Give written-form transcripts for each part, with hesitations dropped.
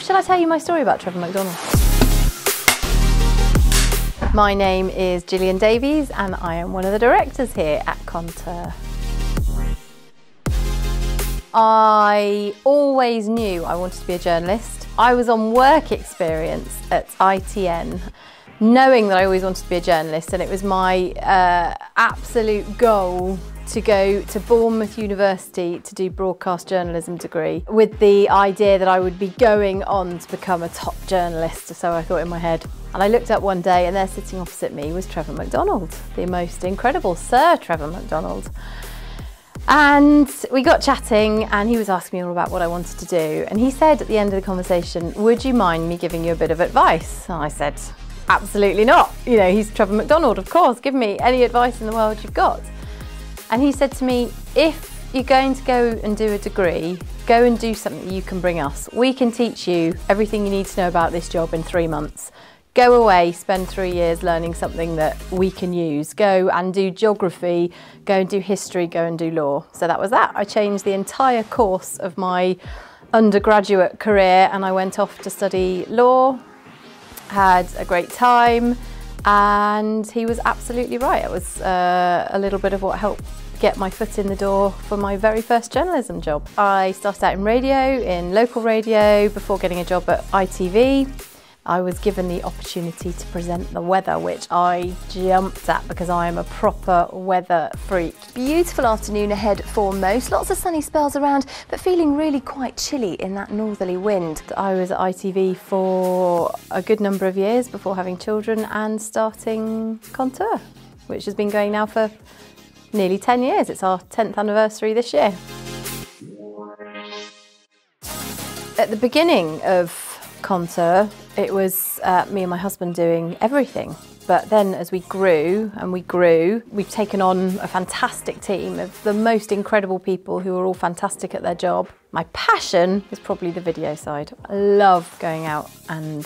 shall I tell you my story about Trevor McDonald? My name is Gillian Davies and I am one of the directors here at Conteur. I always knew I wanted to be a journalist. I was on work experience at ITN, knowing that I always wanted to be a journalist, and it was my absolute goal to go to Bournemouth University to do broadcast journalism degree, with the idea that I would be going on to become a top journalist, so I thought in my head. And I looked up one day and there sitting opposite me was Trevor McDonald, the most incredible Sir Trevor McDonald. And we got chatting and he was asking me all about what I wanted to do. And he said at the end of the conversation, would you mind me giving you a bit of advice? And I said, absolutely not. You know, he's Trevor McDonald, of course, give me any advice in the world you've got. And he said to me, if you're going to go and do a degree, go and do something you can bring us. We can teach you everything you need to know about this job in 3 months. Go away, spend 3 years learning something that we can use. Go and do geography, go and do history, go and do law. So that was that. I changed the entire course of my undergraduate career and I went off to study law, had a great time, and he was absolutely right. It was a little bit of what helped get my foot in the door for my very first journalism job. I started out in radio, in local radio, before getting a job at ITV. I was given the opportunity to present the weather, which I jumped at because I am a proper weather freak. Beautiful afternoon ahead for most, lots of sunny spells around, but feeling really quite chilly in that northerly wind. I was at ITV for a good number of years before having children and starting Conteur, which has been going now for nearly 10 years. It's our 10th anniversary this year. At the beginning of Conteur, it was me and my husband doing everything. But then as we grew and we grew, we've taken on a fantastic team of the most incredible people who are all fantastic at their job. My passion is probably the video side. I love going out and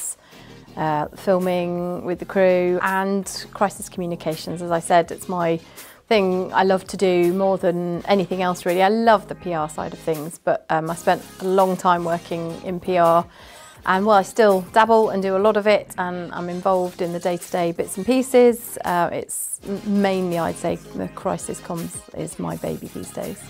filming with the crew, and crisis communications. As I said, it's my thing I love to do more than anything else really. I love the PR side of things, but I spent a long time working in PR. And while I still dabble and do a lot of it, and I'm involved in the day-to-day bits and pieces, it's mainly, I'd say, the crisis comms is my baby these days.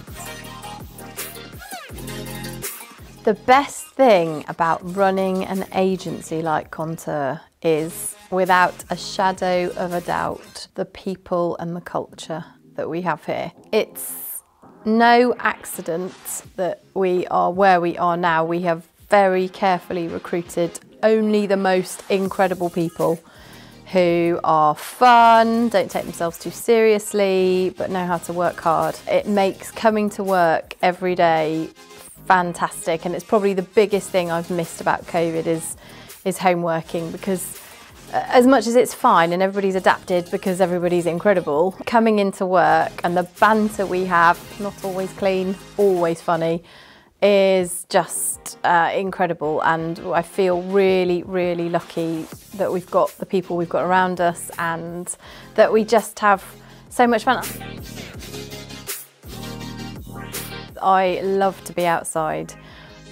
The best thing about running an agency like Conteur is, without a shadow of a doubt, the people and the culture that we have here. It's no accident that we are where we are now. We have very carefully recruited only the most incredible people who are fun, don't take themselves too seriously, but know how to work hard. It makes coming to work every day fantastic, and it's probably the biggest thing I've missed about COVID is home working, because as much as it's fine and everybody's adapted because everybody's incredible, coming into work and the banter we have, not always clean, always funny, is just incredible. And I feel really, really lucky that we've got the people we've got around us and that we just have so much fun. I love to be outside.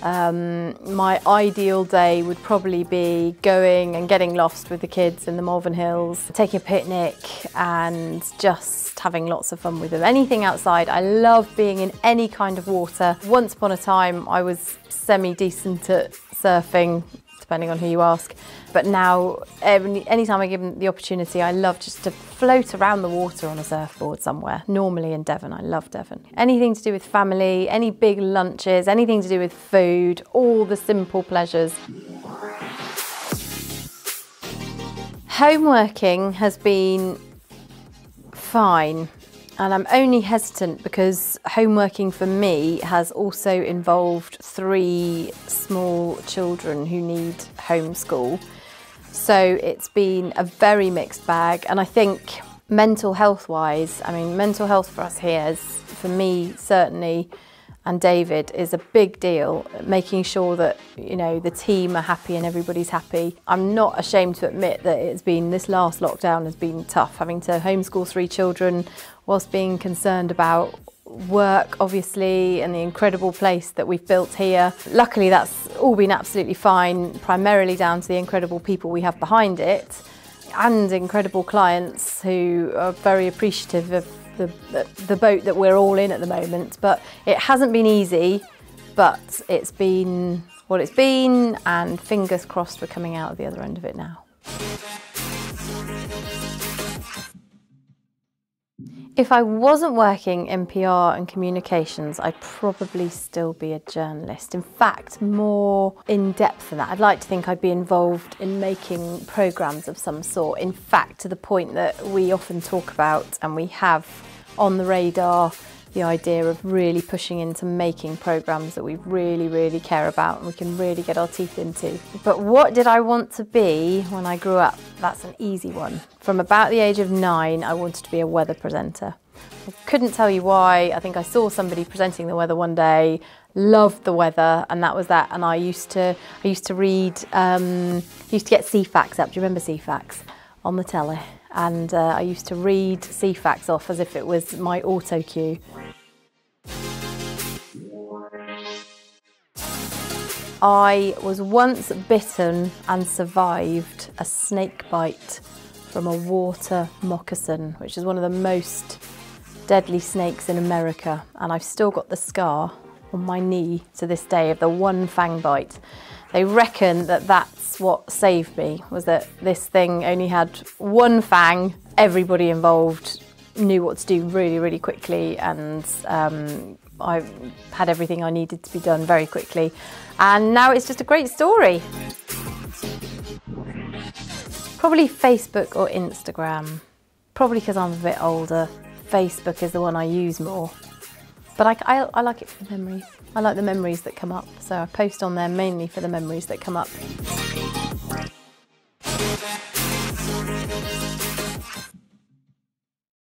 My ideal day would probably be going and getting lost with the kids in the Malvern Hills, taking a picnic and just having lots of fun with them. Anything outside. I love being in any kind of water. Once upon a time I was semi-decent at surfing, depending on who you ask. But now, anytime I give them the opportunity, I love just to float around the water on a surfboard somewhere, normally in Devon. I love Devon. Anything to do with family, any big lunches, anything to do with food, all the simple pleasures. Home working has been fine, and I'm only hesitant because home working for me has also involved 3 small children who need homeschool. So it's been a very mixed bag, and I think mental health wise, I mean, mental health for us here is, for me certainly, and David, is a big deal, making sure that, you know, the team are happy and everybody's happy. I'm not ashamed to admit that this last lockdown has been tough, having to homeschool 3 children whilst being concerned about work, obviously, and the incredible place that we've built here. Luckily, that's all been absolutely fine, primarily down to the incredible people we have behind it and incredible clients who are very appreciative of the boat that we're all in at the moment. But it hasn't been easy, but it's been what it's been, and fingers crossed we're coming out of the other end of it now. If I wasn't working in PR and communications, I'd probably still be a journalist. In fact, more in depth than that. I'd like to think I'd be involved in making programmes of some sort. In fact, to the point that we often talk about, and we have on the radar, the idea of really pushing into making programmes that we really, really care about and we can really get our teeth into. But what did I want to be when I grew up? That's an easy one. From about the age of 9, I wanted to be a weather presenter. I couldn't tell you why. I think I saw somebody presenting the weather one day, loved the weather, and that was that. And I used to read, used to get CFAX up. Do you remember CFAX? On the telly. And I used to read CFAX off as if it was my auto cue. I was once bitten and survived a snake bite from a water moccasin, which is one of the most deadly snakes in America. And I've still got the scar on my knee to this day of the one fang bite. They reckon that that's what saved me, was that this thing only had one fang. Everybody involved knew what to do really, really quickly, and I had everything I needed to be done very quickly. And now it's just a great story. Probably Facebook or Instagram. Probably because I'm a bit older. Facebook is the one I use more. But I like it for the memories. I like the memories that come up, so I post on there mainly for the memories that come up.